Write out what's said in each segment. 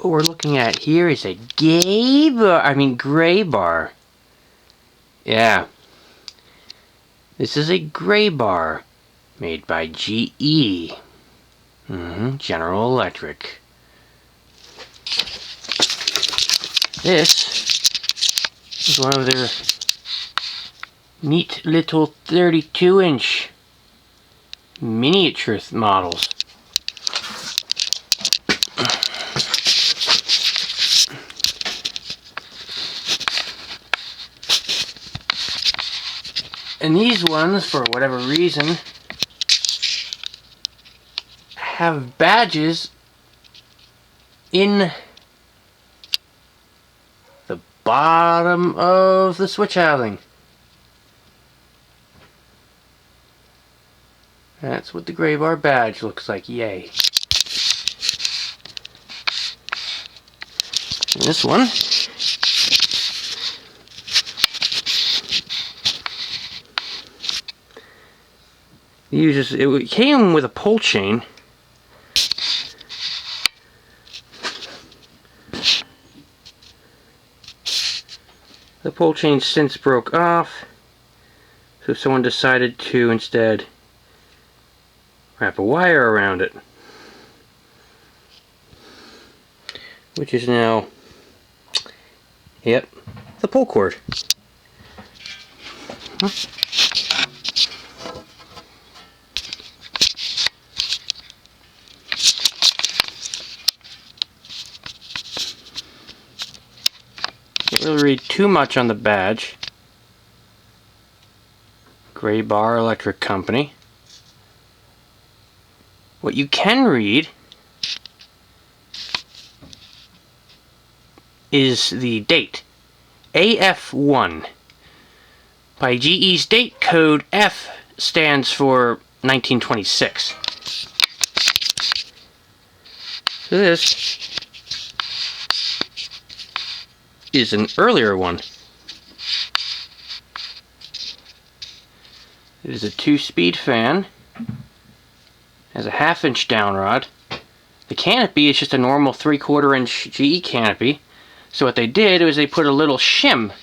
what we're looking at here is a Graybar. Yeah. This is a Graybar made by GE. General Electric. This is one of their neat little 32-inch miniature models. And these ones, for whatever reason, have badges in the bottom of the switch housing. That's what the Graybar badge looks like. Yay. And this one it came with a pull chain. The pull chain since broke off, so someone decided to instead wrap a wire around it, which is now, yep, the pull cord. Can't really read too much on the badge. Graybar Electric Company. What you can read is the date. AF1. By GE's date code, F stands for 1926. So this is an earlier one. It is a 2-speed fan. Has a 1/2-inch downrod. The canopy is just a normal 3/4-inch GE canopy. So what they did was they put a little shim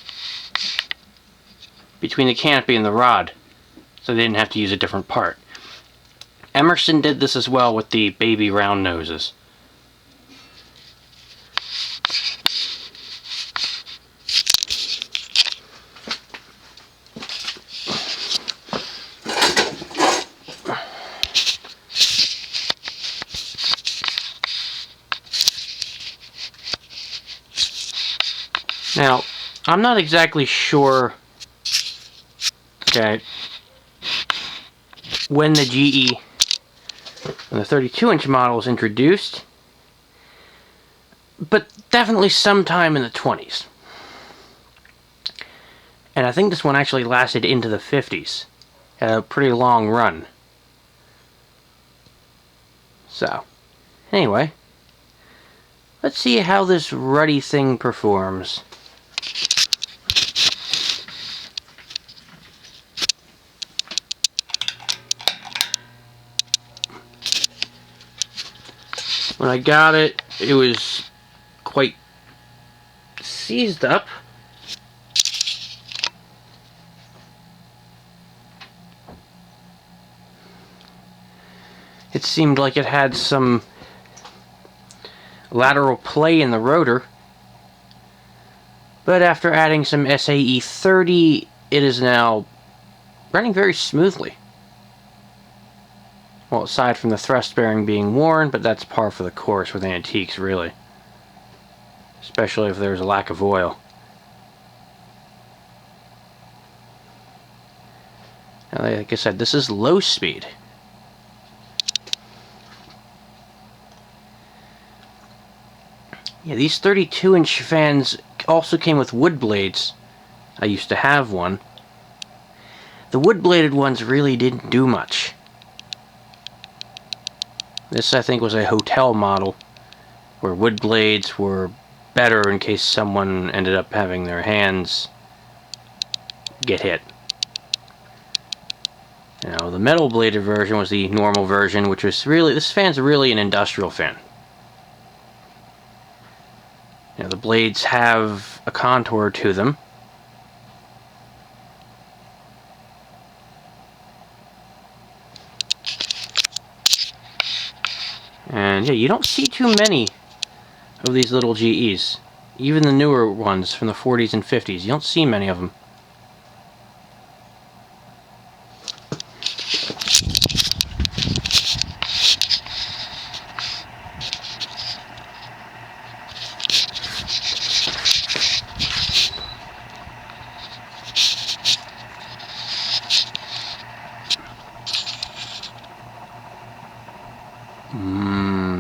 between the canopy and the rod, so they didn't have to use a different part. Emerson did this as well with the baby round noses. Now, I'm not exactly sure, okay, when the 32-inch model was introduced, but definitely sometime in the 20s. And I think this one actually lasted into the 50s. Had a pretty long run. So, anyway, let's see how this ruddy thing performs. When I got it, it was quite seized up. It seemed like it had some lateral play in the rotor, but after adding some SAE 30, it is now running very smoothly. Well, aside from the thrust bearing being worn, but that's par for the course with antiques, really. Especially if there's a lack of oil. Now, like I said, this is low speed. Yeah, these 32-inch fans also came with wood blades. I used to have one. The wood-bladed ones really didn't do much. This, I think, was a hotel model where wood blades were better in case someone ended up having their hands get hit. Now, the metal bladed version was the normal version, which was really, this fan's really an industrial fan. You know, the blades have a contour to them. And yeah, you don't see too many of these little GEs. Even the newer ones from the 40s and 50s, you don't see many of them.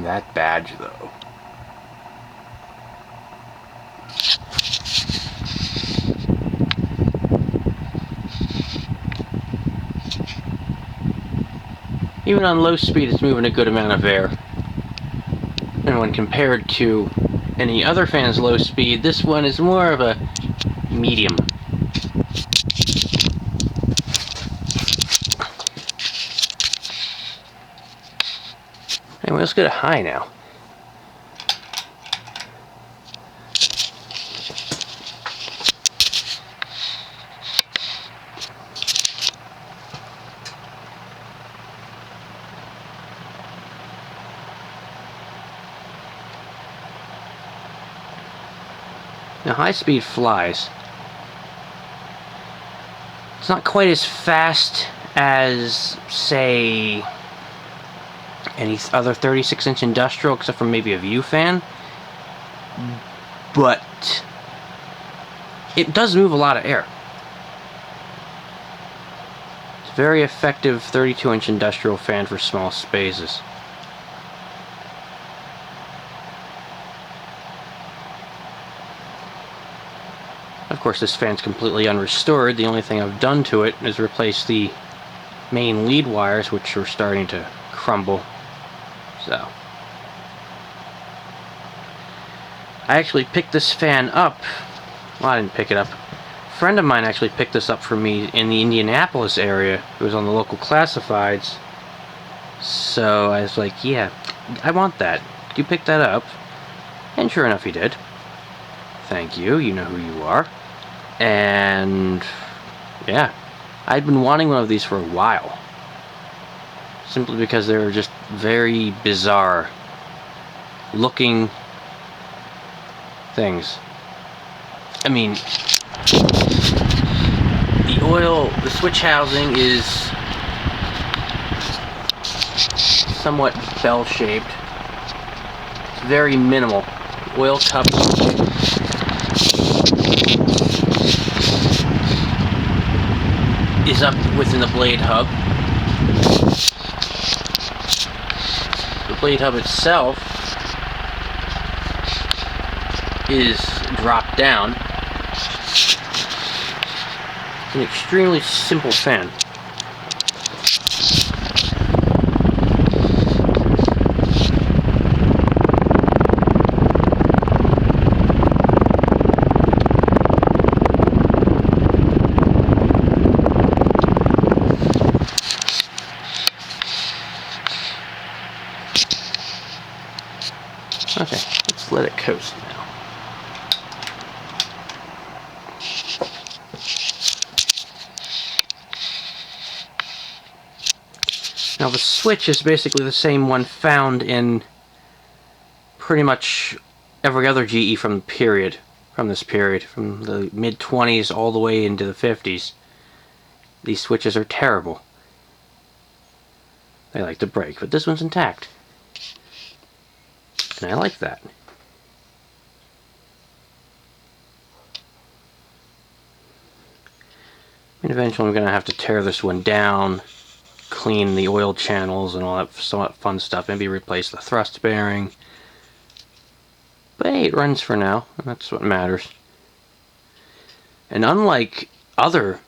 That badge though. Even on low speed, it's moving a good amount of air. And when compared to any other fan's low speed, this one is more of a medium. Anyway, let's go to high now. Now, high speed flies. It's not quite as fast as, say, any other 36-inch industrial, except for maybe a view fan. But it does move a lot of air. It's a very effective 32-inch industrial fan for small spaces. Of course, this fan's completely unrestored. The only thing I've done to it is replace the main lead wires, which are starting to crumble. So, I actually picked this fan up. Well, I didn't pick it up. A friend of mine actually picked this up for me in the Indianapolis area. It was on the local classifieds. So I was like, yeah, I want that. Could you pick that up? And sure enough, he did. Thank you. You know who you are. And yeah, I'd been wanting one of these for a while. Simply because they were just very bizarre looking things. I mean, the switch housing is somewhat bell-shaped. It's very minimal. The oil cup is up within the blade hub. The blade hub itself is dropped down. It's an extremely simple fan. Okay, let's let it coast now. Now the switch is basically the same one found in pretty much every other GE from this period, from the mid-20s all the way into the 50s. These switches are terrible. They like to break, but this one's intact. And I like that. And eventually I'm going to have to tear this one down, clean the oil channels and all that fun stuff, maybe replace the thrust bearing. But hey, it runs for now, and that's what matters. And unlike other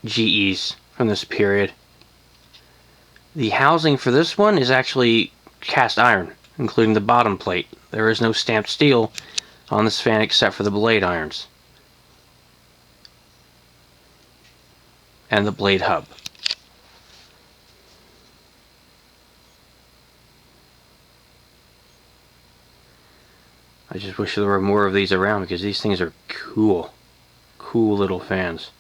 GEs from this period, the housing for this one is actually cast iron, including the bottom plate. There is no stamped steel on this fan except for the blade irons and the blade hub. I just wish there were more of these around because these things are cool. Cool little fans.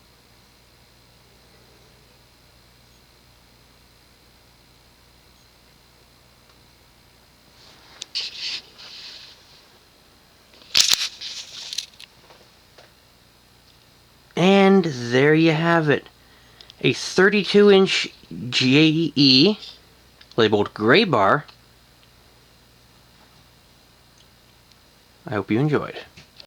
And there you have it. A 32-inch GE labeled Graybar. I hope you enjoyed.